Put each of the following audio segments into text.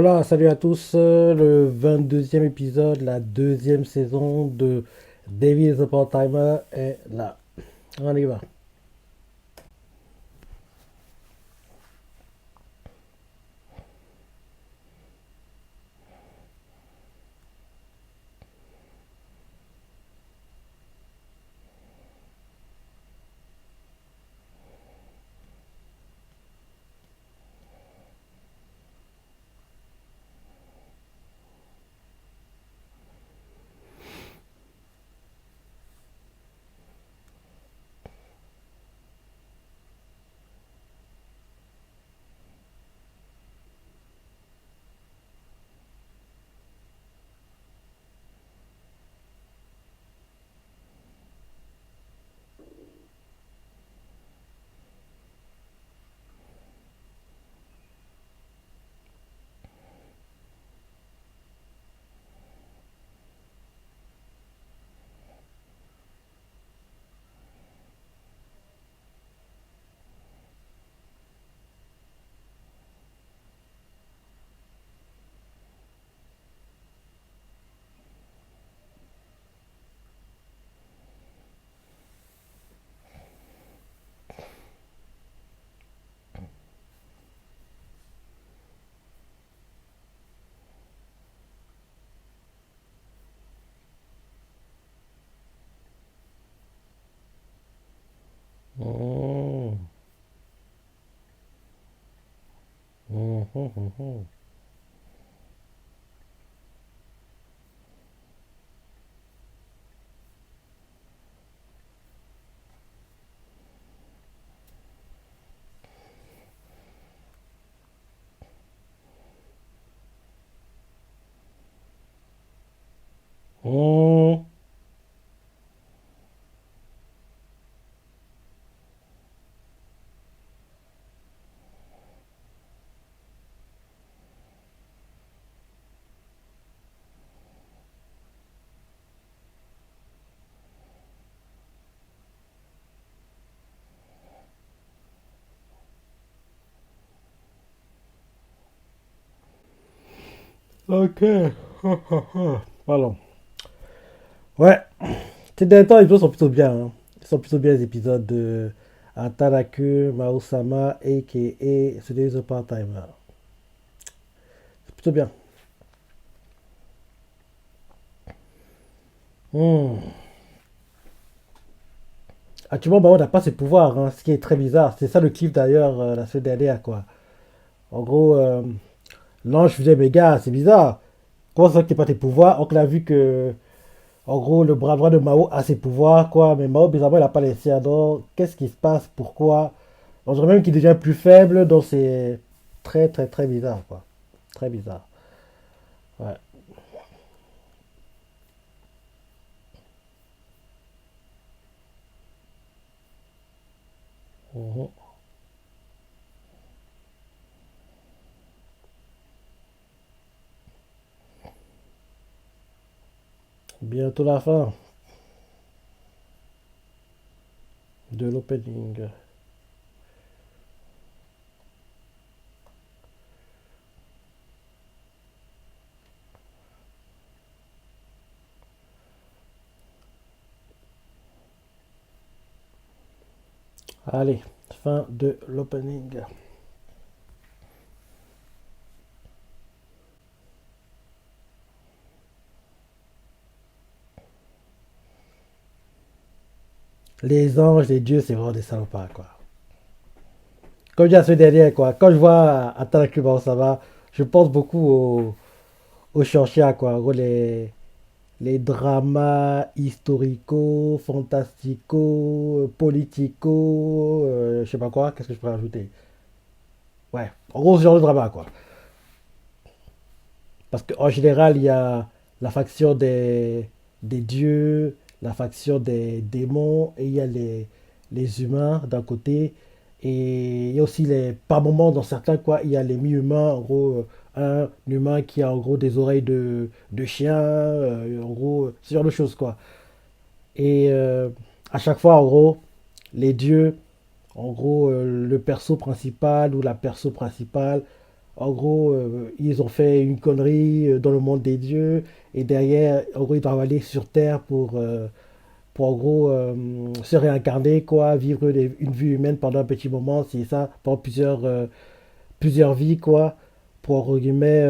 Hola, salut à tous. Le 22e épisode, la deuxième saison de David the Part-Timer est là. On y va. Mmh. Mmh, mmh, mmh, mmh. Mmh. Ok. Pardon. Ouais. Ces derniers temps, les épisodes sont plutôt bien, hein. Ils sont plutôt bien les épisodes de Ataraku, Mao-sama, a.k.a. celui The Part-Timer. C'est plutôt bien. Mmh. Actuellement, Mao n'a pas ses pouvoirs, hein, ce qui est très bizarre. C'est ça le clip d'ailleurs la semaine dernière, quoi. En gros, l'ange faisait, mais gars, c'est bizarre. Comment ça que t'as pas tes pouvoirs? Donc, on a vu que, en gros, le bras droit de Mao a ses pouvoirs, quoi. Mais Mao, bizarrement, il a pas les siens. Donc, qu'est-ce qui se passe? Pourquoi? On dirait même qu'il devient plus faible. Donc, c'est très, très, très bizarre, quoi. Très bizarre. Ouais. Mhm. Bientôt la fin de l'opening. Allez, fin de l'opening. Les anges, les dieux, c'est vraiment des salopards, quoi. Comme je disais la semaine dernière, quoi. Quand je vois Attaque ça va, je pense beaucoup aux Shanxia, quoi. En gros, les dramas historico, fantastico, politico, je sais pas quoi, qu'est-ce que je pourrais rajouter? Ouais, en gros, ce genre de drama, quoi. Parce qu'en général, il y a la faction des dieux, la faction des démons, et il y a les humains d'un côté, et il y a aussi par moments, dans certains, quoi, il y a les mi-humains, en gros, un humain qui a en gros des oreilles de chien, en gros, ce genre de choses, quoi. Et à chaque fois, en gros, les dieux, en gros, le perso principal ou la perso principale, En gros, ils ont fait une connerie dans le monde des dieux, et derrière, en gros, ils doivent aller sur Terre pour en gros se réincarner, quoi, vivre une vie humaine pendant un petit moment, c'est ça, pendant plusieurs vies, quoi, pour, entre guillemets,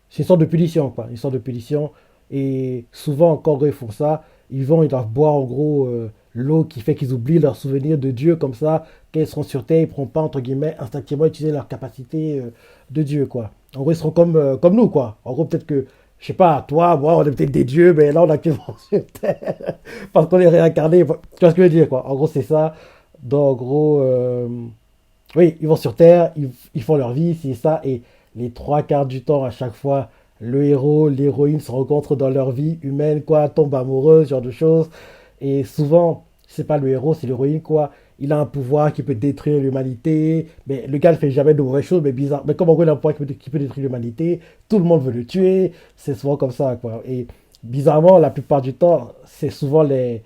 c'est une sorte de punition, quoi, une sorte de punition. Et souvent, quand ils font ça, ils doivent boire, en gros, l'eau qui fait qu'ils oublient leurs souvenirs de Dieu, comme ça, quand ils seront sur Terre, ils ne pourront pas, entre guillemets, instinctivement utiliser leur capacité de Dieu, quoi. En gros, ils seront comme nous, quoi. En gros, peut-être que, je sais pas, toi, moi, on est peut-être des dieux, mais là, on a actuellement sur Terre, parce qu'on est réincarné. Tu vois ce que je veux dire, quoi. En gros, c'est ça. Donc, en gros, oui, ils vont sur Terre, ils font leur vie, c'est ça, et les trois quarts du temps, à chaque fois, le héros, l'héroïne se rencontrent dans leur vie humaine, quoi, tombent amoureux, ce genre de choses. Et souvent, c'est pas le héros, c'est l'héroïne, quoi. Il a un pouvoir qui peut détruire l'humanité, mais le gars ne fait jamais de mauvaises choses, mais bizarre. Mais comme en gros, il a un pouvoir qui peut détruire l'humanité, tout le monde veut le tuer, c'est souvent comme ça, quoi. Et bizarrement, la plupart du temps, c'est souvent les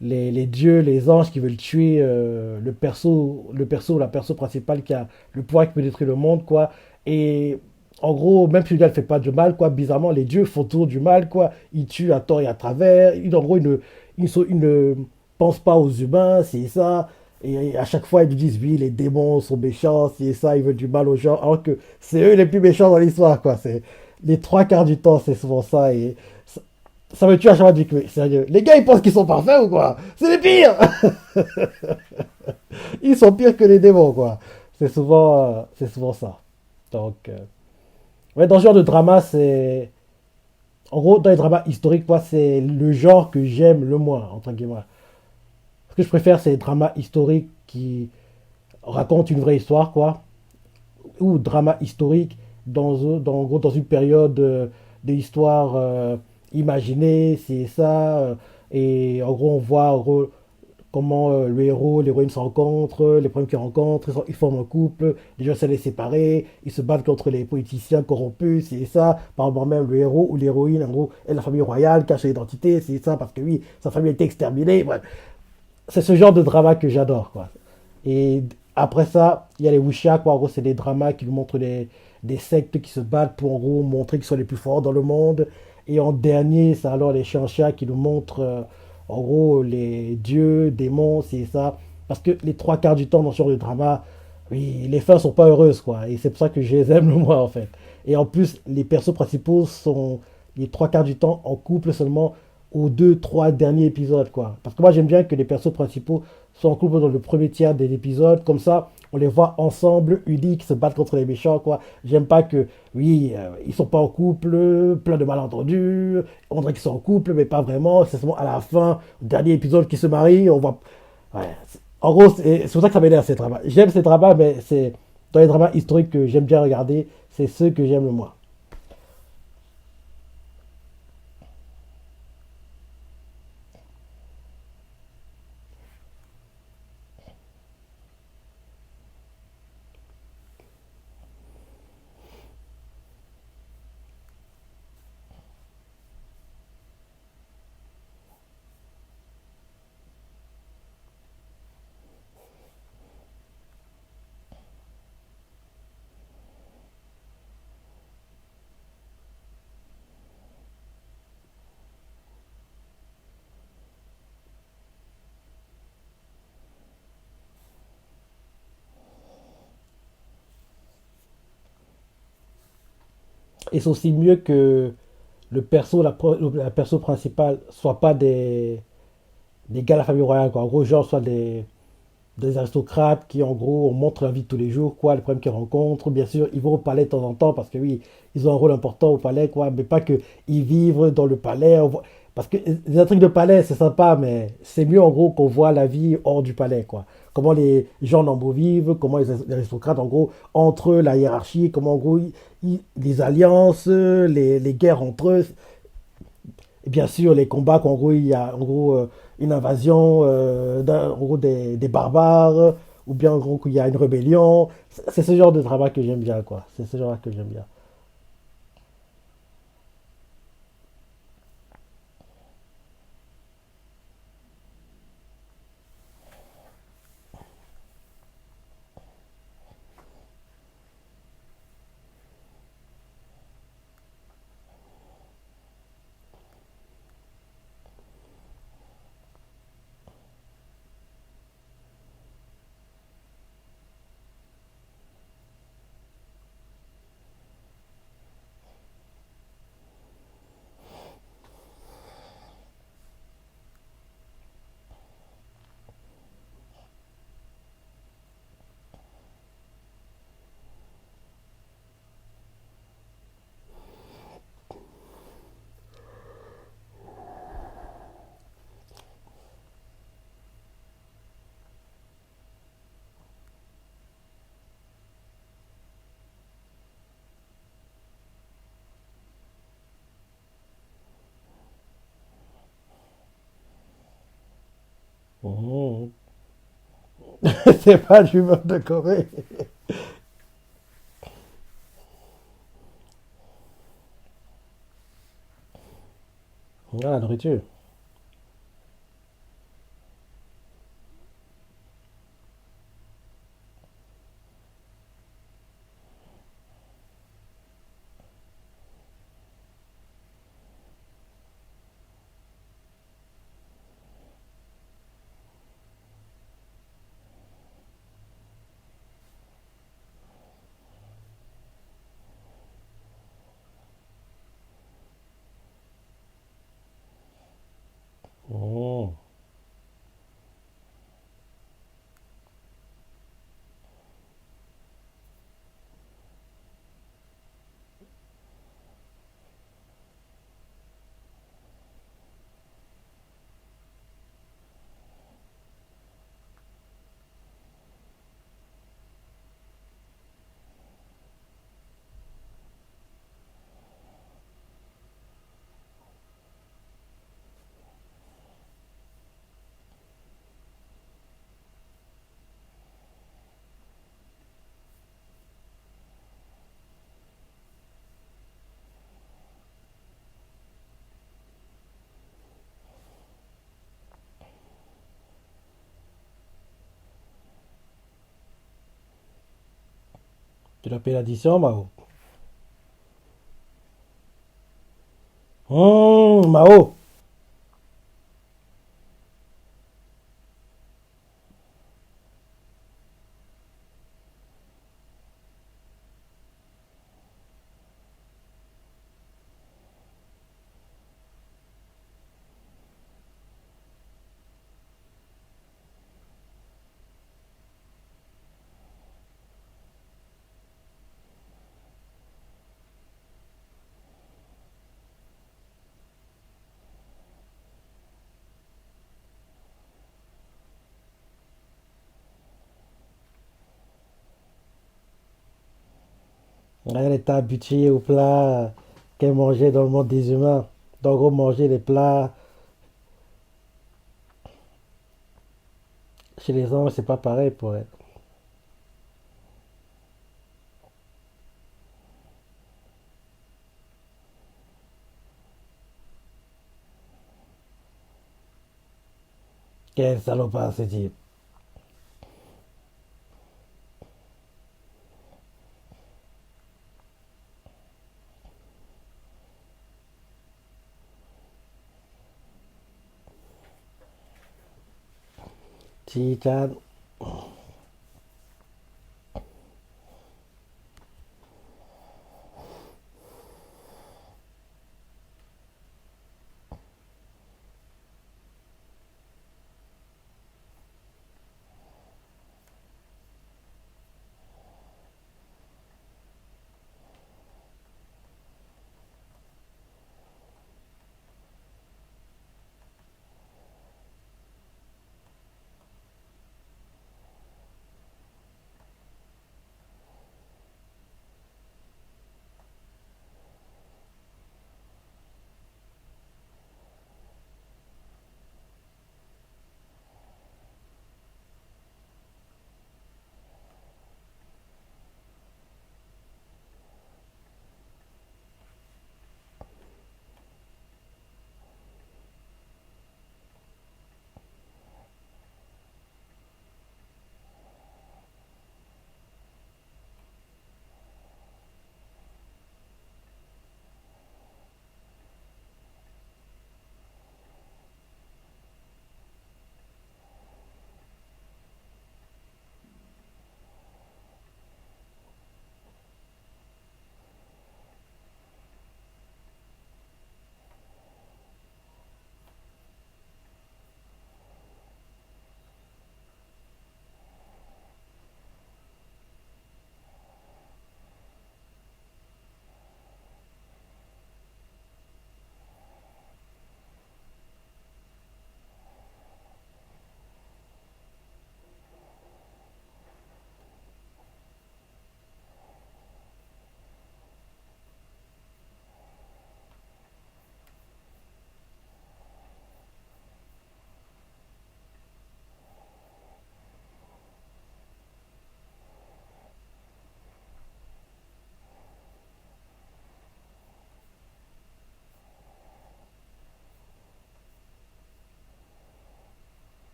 dieux, les anges qui veulent tuer le perso ou la perso principale qui a le pouvoir qui peut détruire le monde, quoi. Et en gros, même si le gars ne fait pas de mal, quoi, bizarrement, les dieux font toujours du mal, quoi. Ils tuent à tort et à travers. En gros, ils ne pensent pas aux humains, c'est ça. Et à chaque fois, ils nous disent, oui, les démons sont méchants, c'est ça, ils veulent du mal aux gens, alors que c'est eux les plus méchants dans l'histoire, quoi. C'est les trois quarts du temps, c'est souvent ça. Et ça me tue à chaque fois du coup. Sérieux. Les gars, ils pensent qu'ils sont parfaits ou quoi? C'est les pires! Ils sont pires que les démons, quoi. C'est souvent ça. Donc, ouais, dans ce genre de drama, c'est. En gros, dans les dramas historiques, moi, c'est le genre que j'aime le moins, entre guillemets. Ce que je préfère, c'est les dramas historiques qui racontent une vraie histoire, quoi. Ou drama historique en gros, dans une période de l'histoire imaginée, c'est ça. Et en gros, on voit en gros, comment le héros, l'héroïne se rencontrent, les problèmes qu'ils rencontrent, ils forment un couple, les gens essaient de les séparer, ils se battent contre les politiciens corrompus, c'est ça. Par exemple, même le héros ou l'héroïne, en gros, est la famille royale, cache son identité, c'est ça, parce que oui, sa famille a été exterminée. Bref, c'est ce genre de drama que j'adore, quoi. Et après ça, il y a les wuxia, quoi. En gros, c'est des dramas qui nous montrent des sectes qui se battent pour, en gros, montrer qu'ils sont les plus forts dans le monde. Et en dernier, c'est alors les xianxia qui nous montrent, en gros, les dieux, démons, c'est ça. Parce que les trois quarts du temps dans ce genre de drama, oui, les fins sont pas heureuses, quoi. Et c'est pour ça que je les aime le moins, en fait. Et en plus, les persos principaux sont les trois quarts du temps en couple seulement aux deux, trois derniers épisodes, quoi. Parce que moi, j'aime bien que les persos principaux soient en couple dans le premier tiers des épisodes. Comme ça, on les voit ensemble, unis, qui se battent contre les méchants, quoi. J'aime pas que, oui, ils sont pas en couple, plein de malentendus. On dirait qu'ils sont en couple, mais pas vraiment. C'est seulement à la fin, au dernier épisode, qu'ils se marient. On voit. Ouais. En gros, c'est pour ça que ça m'énerve ces dramas. J'aime ces dramas, mais c'est dans les dramas historiques que j'aime bien regarder, c'est ceux que j'aime le moins. Et c'est aussi mieux que le perso, la perso principale, soit pas des gars de la famille royale, quoi. En gros, genre, soit des aristocrates qui, en gros, on montre la vie de tous les jours, quoi, les problèmes qu'ils rencontrent. Bien sûr, ils vont au palais de temps en temps parce que, oui, ils ont un rôle important au palais, quoi, mais pas que ils vivent dans le palais. Parce que les intrigues de palais, c'est sympa, mais c'est mieux, en gros, qu'on voit la vie hors du palais, quoi. Comment les gens normaux vivent, comment les aristocrates, en gros, entre eux, la hiérarchie, comment, en gros, les alliances, les guerres entre eux. Et bien sûr, les combats, qu'en gros, il y a en gros une invasion en gros, des barbares, ou bien en gros qu'il y a une rébellion. C'est ce genre de drama que j'aime bien, quoi. C'est ce genre que j'aime bien. C'est pas l'humour de Corée. Ah, la nourriture. Oh. Tu dois payer l'addition, Mao. Mao. Elle était habituée aux plats qu'elle mangeait dans le monde des humains. Donc, gros, manger les plats chez les hommes, c'est pas pareil pour elle. Quel salopard, ce type. Chichan.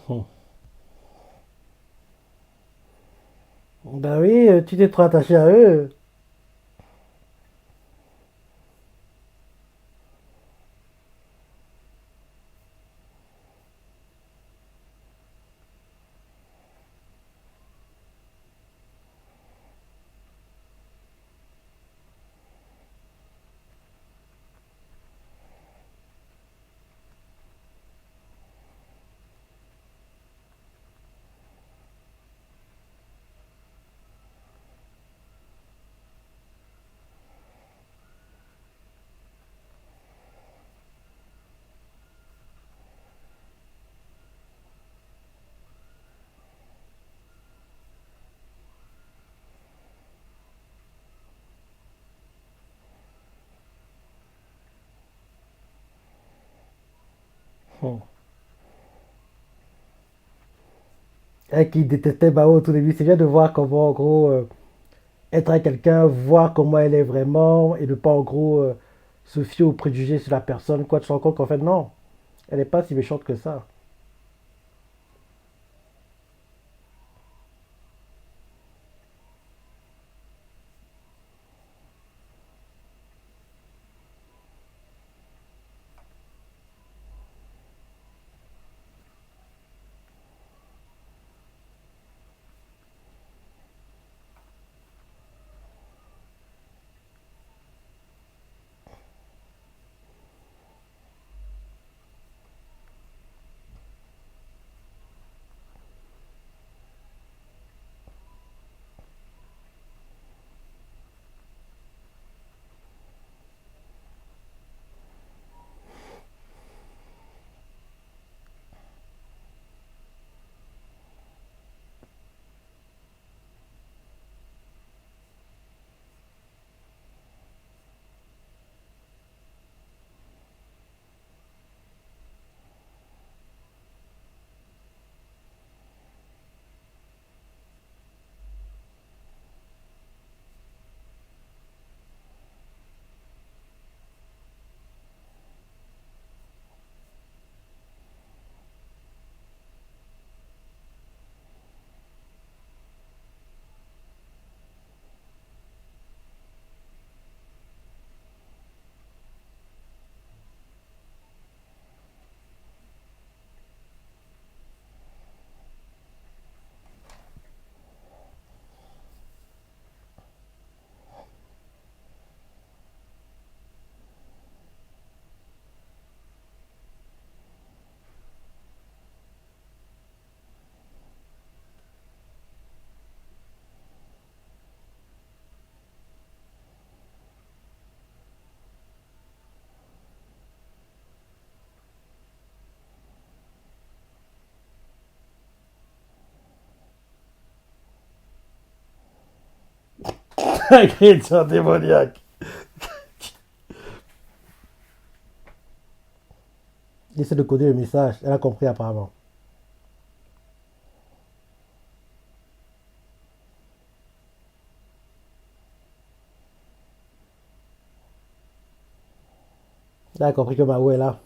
Hum. Bah oui, tu t'es trop attaché à eux. Hum. Et qui détestait Bao au tout début. C'est bien de voir comment, en gros, être avec quelqu'un, voir comment elle est vraiment et ne pas, en gros, se fier aux préjugés sur la personne. Quoi, tu te rends compte qu'en fait, non, elle n'est pas si méchante que ça. Ingrédient démoniaque. Il essaie de coder le message. Elle a compris apparemment. Elle a compris que Mao est là.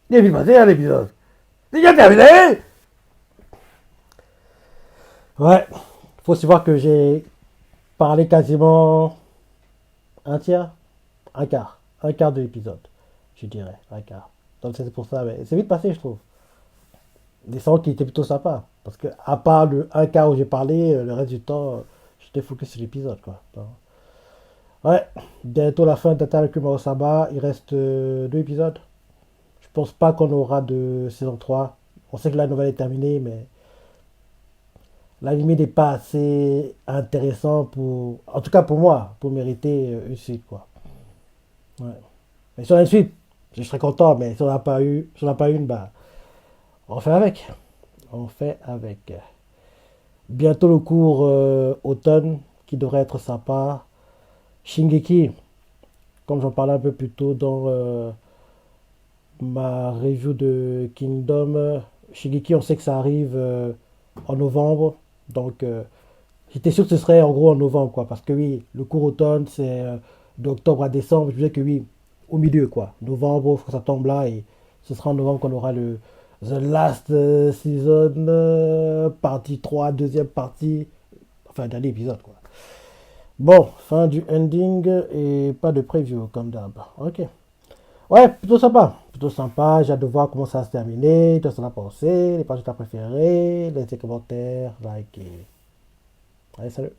Il est vite passé à l'épisode. C'est déjà terminé. Ouais. Faut aussi voir que j'ai parlé quasiment un tiers, un quart de l'épisode, je dirais, un quart. Donc c'est pour ça, mais c'est vite passé, je trouve. Des salons qui étaient plutôt sympas. Parce que, à part le un cas où j'ai parlé, le reste du temps, j'étais focus sur l'épisode, quoi. Donc, ouais, bientôt la fin d'Attaque Kumao Saba. Il reste 2 épisodes. Je pense pas qu'on aura de saison 3. On sait que la nouvelle est terminée, mais l'anime n'est pas assez intéressant pour, en tout cas pour moi, pour mériter une suite, quoi. Ouais. Mais sur une suite, je serais content, mais si on n'a pas une, bah, on fait avec. On fait avec. Bientôt le cours automne qui devrait être sympa. Shingeki, comme j'en parlais un peu plus tôt dans ma review de Kingdom, Shingeki, on sait que ça arrive en novembre. Donc, j'étais sûr que ce serait en gros en novembre, quoi. Parce que oui, le cours automne, c'est d'octobre à décembre. Je disais que oui, au milieu, quoi. Novembre, faut que ça tombe là. Et ce sera en novembre qu'on aura le The Last Season, partie 3 deuxième partie. Enfin, dernier épisode, quoi. Bon, fin du ending et pas de preview, comme d'hab. Ok. Ouais, plutôt sympa. Plutôt sympa. J'ai hâte de voir comment ça va se terminer. Qu'est-ce que ça a pensé. Les pages que t'as préférées. Laissez des commentaires. Like. Allez, salut.